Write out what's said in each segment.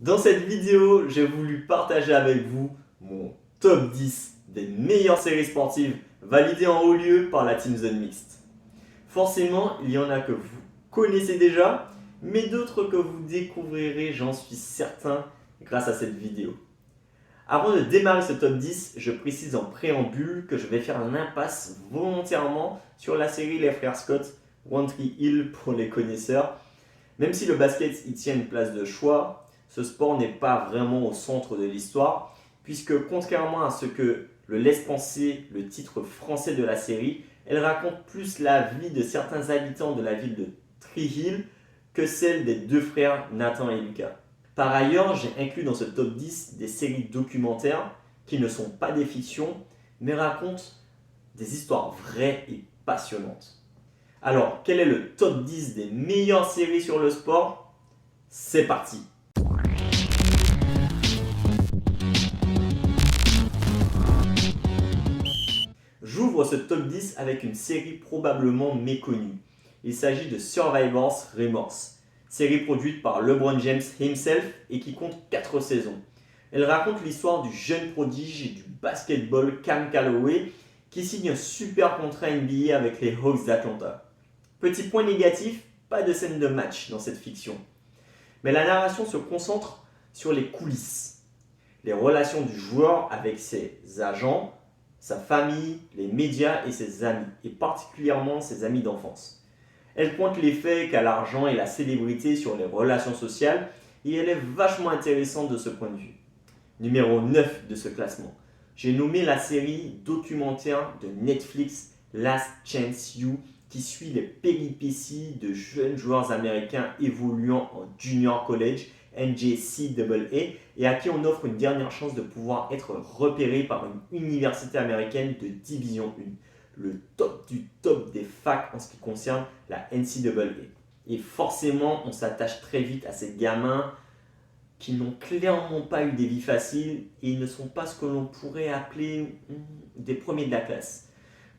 Dans cette vidéo, j'ai voulu partager avec vous mon top 10 des meilleures séries sportives validées en haut lieu par la Team Zone Mixte. Forcément, il y en a que vous connaissez déjà, mais d'autres que vous découvrirez, j'en suis certain, grâce à cette vidéo. Avant de démarrer ce top 10, je précise en préambule que je vais faire un impasse volontairement sur la série Les Frères Scott, One Tree Hill pour les connaisseurs. Même si le basket y tient une place de choix, ce sport n'est pas vraiment au centre de l'histoire, puisque contrairement à ce que le laisse penser le titre français de la série, elle raconte plus la vie de certains habitants de la ville de Tree Hill que celle des deux frères Nathan et Lucas. Par ailleurs, j'ai inclus dans ce top 10 des séries documentaires qui ne sont pas des fictions, mais racontent des histoires vraies et passionnantes. Alors, quel est le top 10 des meilleures séries sur le sport? C'est parti! J'ouvre ce top 10 avec une série probablement méconnue. Il s'agit de Survivor's Remorse, série produite par LeBron James himself et qui compte 4 saisons. Elle raconte l'histoire du jeune prodige du basketball Cam Calloway qui signe un super contrat NBA avec les Hawks d'Atlanta. Petit point négatif, pas de scène de match dans cette fiction. Mais la narration se concentre sur les coulisses, les relations du joueur avec ses agents, sa famille, les médias et ses amis, et particulièrement ses amis d'enfance. Elle pointe l'effet qu'a l'argent et la célébrité sur les relations sociales, et elle est vachement intéressante de ce point de vue. Numéro 9 de ce classement. J'ai nommé la série documentaire de Netflix Last Chance U, qui suit les péripéties de jeunes joueurs américains évoluant en junior college, NJCAA, et à qui on offre une dernière chance de pouvoir être repéré par une université américaine de Division 1, le top du top des facs en ce qui concerne la NCAA. Et forcément, on s'attache très vite à ces gamins qui n'ont clairement pas eu des vies faciles et ils ne sont pas ce que l'on pourrait appeler des premiers de la classe.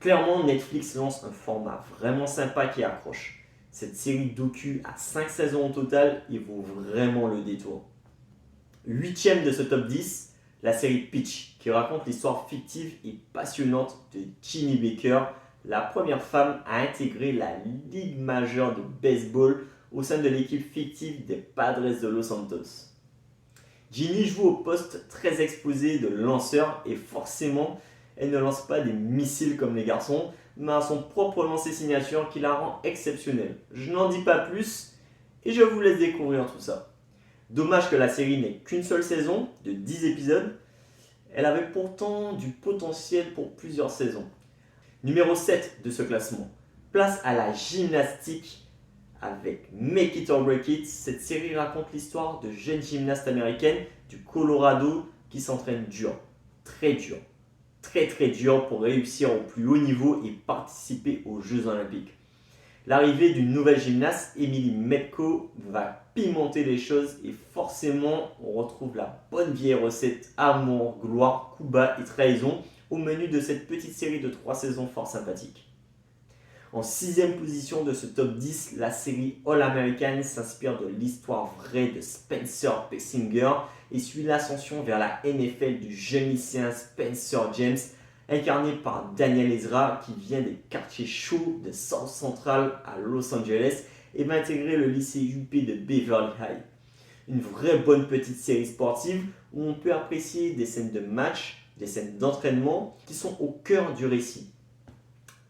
Clairement, Netflix lance un format vraiment sympa qui accroche. Cette série docu a 5 saisons au total et vaut vraiment le détour. 8ème de ce top 10, la série Pitch, qui raconte l'histoire fictive et passionnante de Ginny Baker, la première femme à intégrer la Ligue majeure de baseball au sein de l'équipe fictive des Padres de Los Santos. Ginny joue au poste très exposé de lanceur et forcément, elle ne lance pas des missiles comme les garçons, mais a son propre lancer signature qui la rend exceptionnelle. Je n'en dis pas plus et je vous laisse découvrir tout ça. Dommage que la série n'ait qu'une seule saison de 10 épisodes. Elle avait pourtant du potentiel pour plusieurs saisons. Numéro 7 de ce classement. Place à la gymnastique avec Make It or Break It. Cette série raconte l'histoire de jeunes gymnastes américaines du Colorado qui s'entraînent dur, très dur pour réussir au plus haut niveau et participer aux Jeux Olympiques. L'arrivée d'une nouvelle gymnaste, Emily Metko, va pimenter les choses et forcément on retrouve la bonne vieille recette amour, gloire, coups bas et trahison au menu de cette petite série de 3 saisons fort sympathique. En 6ème position de ce top 10, la série All American s'inspire de l'histoire vraie de Spencer Pessinger et suit l'ascension vers la NFL du jeune lycéen Spencer James, incarné par Daniel Ezra qui vient des quartiers chauds de South Central à Los Angeles et va intégrer le lycée UP de Beverly High. Une vraie bonne petite série sportive où on peut apprécier des scènes de match, des scènes d'entraînement qui sont au cœur du récit.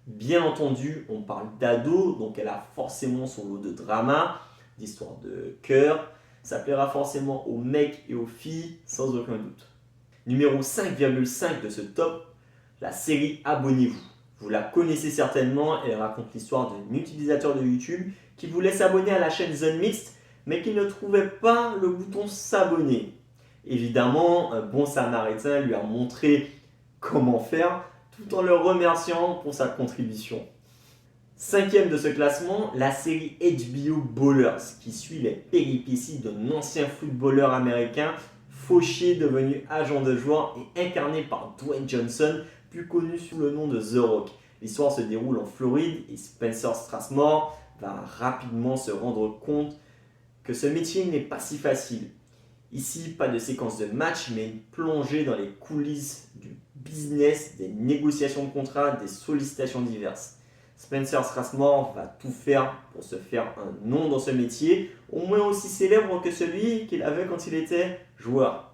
Bien entendu, on parle d'ado, donc elle a forcément son lot de drama, d'histoire de cœur. Ça plaira forcément aux mecs et aux filles, sans aucun doute. Numéro 5,5 de ce top, la série Abonnez-vous. Vous la connaissez certainement, elle raconte l'histoire d'un utilisateur de YouTube qui voulait s'abonner à la chaîne Zone Mixte, mais qui ne trouvait pas le bouton s'abonner. Évidemment, un bon samaritain lui a montré comment faire, tout en le remerciant pour sa contribution. 5ème de ce classement, la série HBO Ballers, qui suit les péripéties d'un ancien footballeur américain fauché devenu agent de joueur et incarné par Dwayne Johnson, plus connu sous le nom de The Rock. L'histoire se déroule en Floride et Spencer Strassmore va rapidement se rendre compte que ce métier n'est pas si facile. Ici, pas de séquence de match, mais une plongée dans les coulisses du business, des négociations de contrats, des sollicitations diverses. Spencer Strathmore va tout faire pour se faire un nom dans ce métier, au moins aussi célèbre que celui qu'il avait quand il était joueur.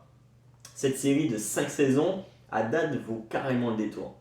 Cette série de 5 saisons, à date, vaut carrément le détour.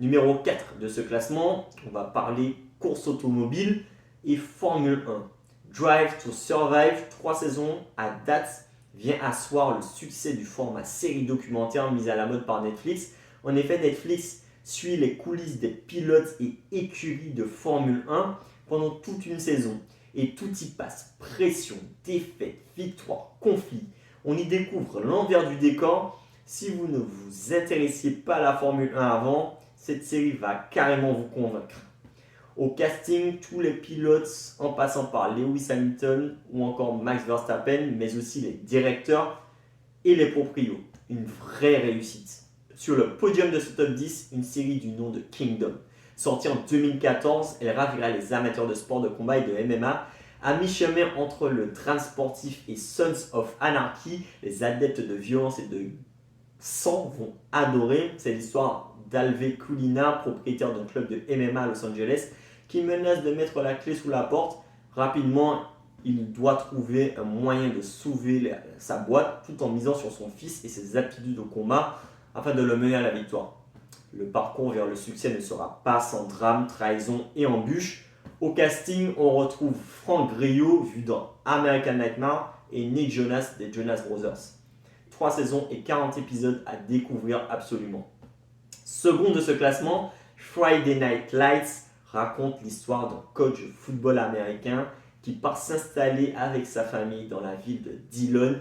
Numéro 4 de ce classement, on va parler course automobile et Formule 1. Drive to Survive, 3 saisons à date, vient asseoir le succès du format série documentaire mis à la mode par Netflix. En effet, Netflix suit les coulisses des pilotes et écuries de Formule 1 pendant toute une saison. Et tout y passe, pression, défaite, victoire, conflit. On y découvre l'envers du décor. Si vous ne vous intéressiez pas à la Formule 1 avant, cette série va carrément vous convaincre. Au casting, tous les pilotes, en passant par Lewis Hamilton ou encore Max Verstappen, mais aussi les directeurs et les proprios. Une vraie réussite. Sur le podium de ce top 10, une série du nom de Kingdom. Sortie en 2014, elle ravira les amateurs de sport de combat et de MMA. À mi-chemin entre le drame sportif et Sons of Anarchy, les adeptes de violence et de sang vont adorer. C'est l'histoire d'Alve Kulina, propriétaire d'un club de MMA à Los Angeles, qui menace de mettre la clé sous la porte. Rapidement, il doit trouver un moyen de sauver sa boîte tout en misant sur son fils et ses aptitudes au combat afin de le mener à la victoire. Le parcours vers le succès ne sera pas sans drame, trahison et embûches. Au casting, on retrouve Frank Grillo, vu dans American Nightmare, et Nick Jonas des Jonas Brothers. 3 saisons et 40 épisodes à découvrir absolument. Second de ce classement, Friday Night Lights raconte l'histoire d'un coach de football américain qui part s'installer avec sa famille dans la ville de Dillon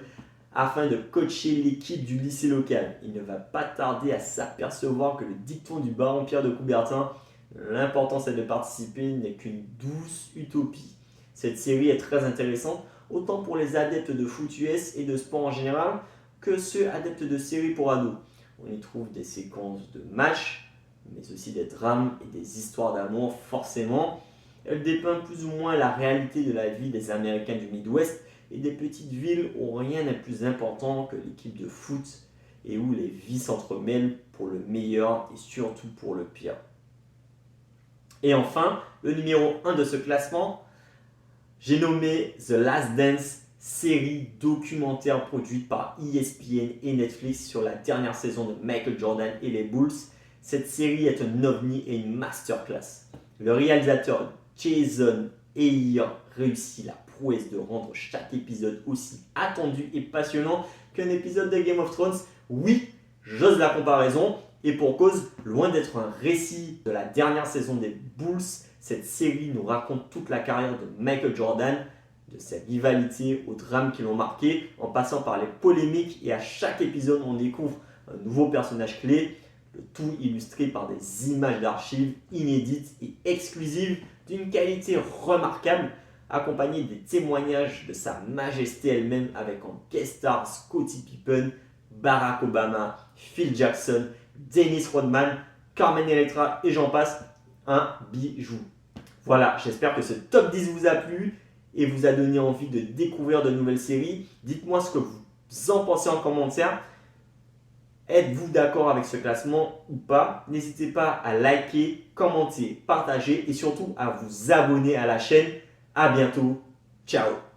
afin de coacher l'équipe du lycée local. Il ne va pas tarder à s'apercevoir que le dicton du baron Pierre de Coubertin, l'important c'est de participer, n'est qu'une douce utopie. Cette série est très intéressante, autant pour les adeptes de foot US et de sport en général, que ceux adeptes de séries pour ados. On y trouve des séquences de matchs, mais aussi des drames et des histoires d'amour forcément. Elle dépeint plus ou moins la réalité de la vie des Américains du Midwest et des petites villes où rien n'est plus important que l'équipe de foot et où les vies s'entremêlent pour le meilleur et surtout pour le pire. Et enfin, le numéro 1 de ce classement, j'ai nommé The Last Dance, série documentaire produite par ESPN et Netflix sur la dernière saison de Michael Jordan et les Bulls. Cette série est un ovni et une masterclass. Le réalisateur Jason Hehir réussit la prouesse de rendre chaque épisode aussi attendu et passionnant qu'un épisode de Game of Thrones. Oui, j'ose la comparaison. Et pour cause, loin d'être un récit de la dernière saison des Bulls, cette série nous raconte toute la carrière de Michael Jordan, de ses rivalités aux drames qui l'ont marqué, en passant par les polémiques, et à chaque épisode on découvre un nouveau personnage clé, le tout illustré par des images d'archives inédites et exclusives d'une qualité remarquable, accompagnées des témoignages de sa majesté elle-même avec en guest star Scottie Pippen, Barack Obama, Phil Jackson, Dennis Rodman, Carmen Electra et j'en passe, un bijou. Voilà, j'espère que ce top 10 vous a plu et vous a donné envie de découvrir de nouvelles séries. Dites-moi ce que vous en pensez en commentaire. Êtes-vous d'accord avec ce classement ou pas? N'hésitez pas à liker, commenter, partager et surtout à vous abonner à la chaîne. À bientôt. Ciao.